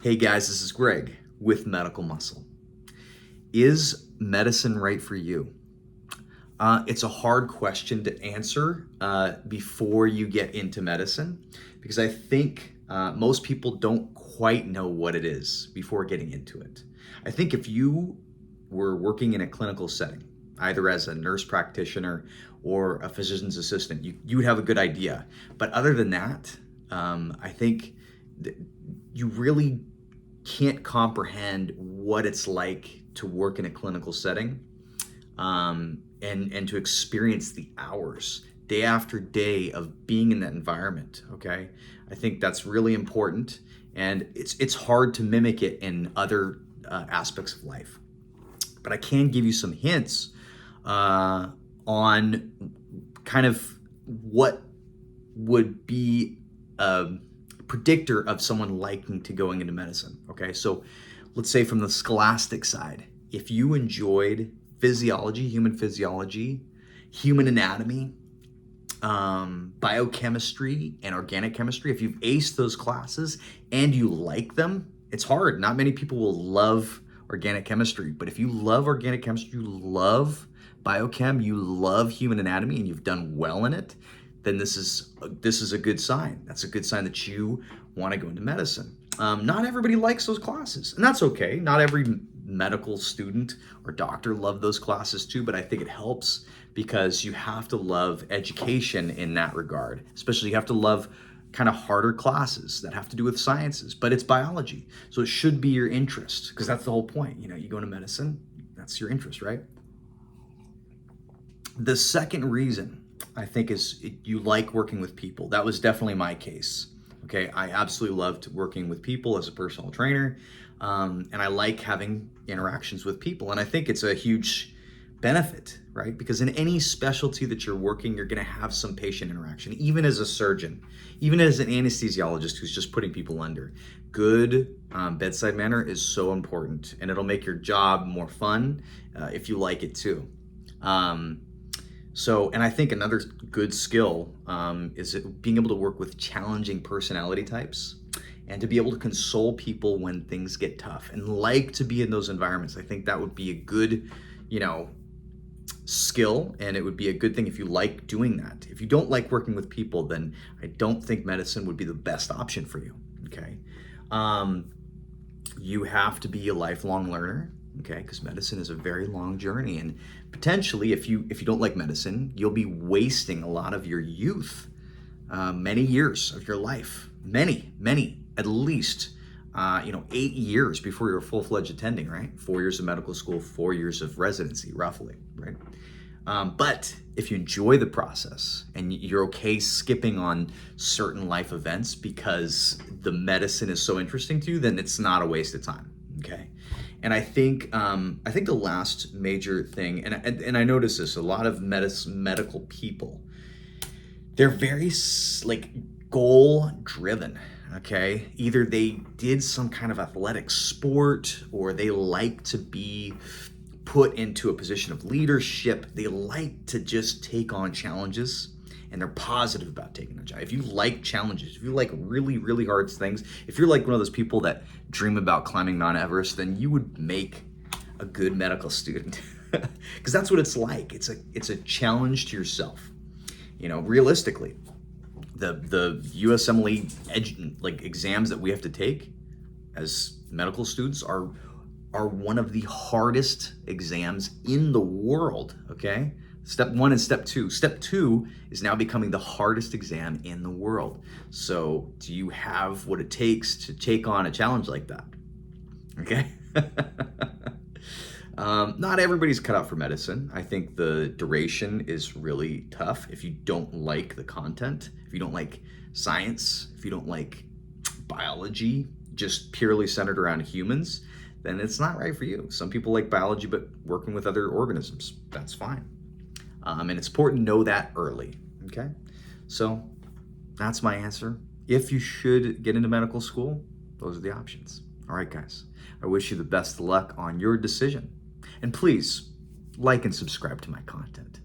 Hey guys, this is Greg with Medical Muscle. Is medicine right for you? It's a hard question to answer before you get into medicine because I think most people don't quite know what it is before getting into it. I think if you were working in a clinical setting, either as a nurse practitioner or a physician's assistant, you would have a good idea. But other than that, I think you really can't comprehend what it's like to work in a clinical setting, and to experience the hours day after day of being in that environment. Okay, I think that's really important, and it's hard to mimic it in other aspects of life. But I can give you some hints on kind of what would be a predictor of someone liking to going into medicine. Okay, so let's say from the scholastic side, if you enjoyed physiology, human anatomy, biochemistry, and organic chemistry, if you've aced those classes and you like them, it's hard. Not many people will love organic chemistry, but if you love organic chemistry, you love biochem, you love human anatomy, and you've done well in it, then this is a good sign. That's a good sign that you want to go into medicine. Not everybody likes those classes, and that's okay. Not every medical student or doctor love those classes too, but I think it helps because you have to love education in that regard. Especially you have to love kind of harder classes that have to do with sciences, but it's biology. So it should be your interest because that's the whole point. You know, you go into medicine, that's your interest, right? The second reason I think is you like working with people. That was definitely my case. Okay, I absolutely loved working with people as a personal trainer, and I like having interactions with people. And I think it's a huge benefit, right? Because in any specialty that you're working, you're going to have some patient interaction, even as a surgeon, even as an anesthesiologist who's just putting people under. Good bedside manner is so important, and it'll make your job more fun if you like it too. And I think another good skill is being able to work with challenging personality types and to be able to console people when things get tough and like to be in those environments. I think that would be a good, skill, and it would be a good thing if you like doing that. If you don't like working with people, then I don't think medicine would be the best option for you, okay? You have to be a lifelong learner, okay? Because medicine is a very long journey, and potentially, if you don't like medicine, you'll be wasting a lot of your youth, many years of your life, many, at least, 8 years before you're full-fledged attending, right? 4 years of medical school, 4 years of residency, roughly, right? But if you enjoy the process and you're okay skipping on certain life events because the medicine is so interesting to you, then it's not a waste of time, okay? And I think the last major thing, and I notice this, a lot of medical people, they're very goal driven. Okay, either they did some kind of athletic sport or they like to be put into a position of leadership. They like to just take on challenges, and they're positive about taking a challenge. If you like challenges, if you like really, really hard things, if you're like one of those people that dream about climbing Mount Everest, then you would make a good medical student because that's what it's like. It's a challenge to yourself. Realistically, the USMLE exams that we have to take as medical students are one of the hardest exams in the world, okay? Step 1 and step 2. Step 2 is now becoming the hardest exam in the world. So do you have what it takes to take on a challenge like that? Okay? Not everybody's cut out for medicine. I think the duration is really tough if you don't like the content, if you don't like science, if you don't like biology, just purely centered around humans, then it's not right for you. Some people like biology, but working with other organisms, that's fine. And it's important to know that early, okay? So that's my answer. If you should get into medical school, those are the options. All right, guys, I wish you the best of luck on your decision. And please, like and subscribe to my content.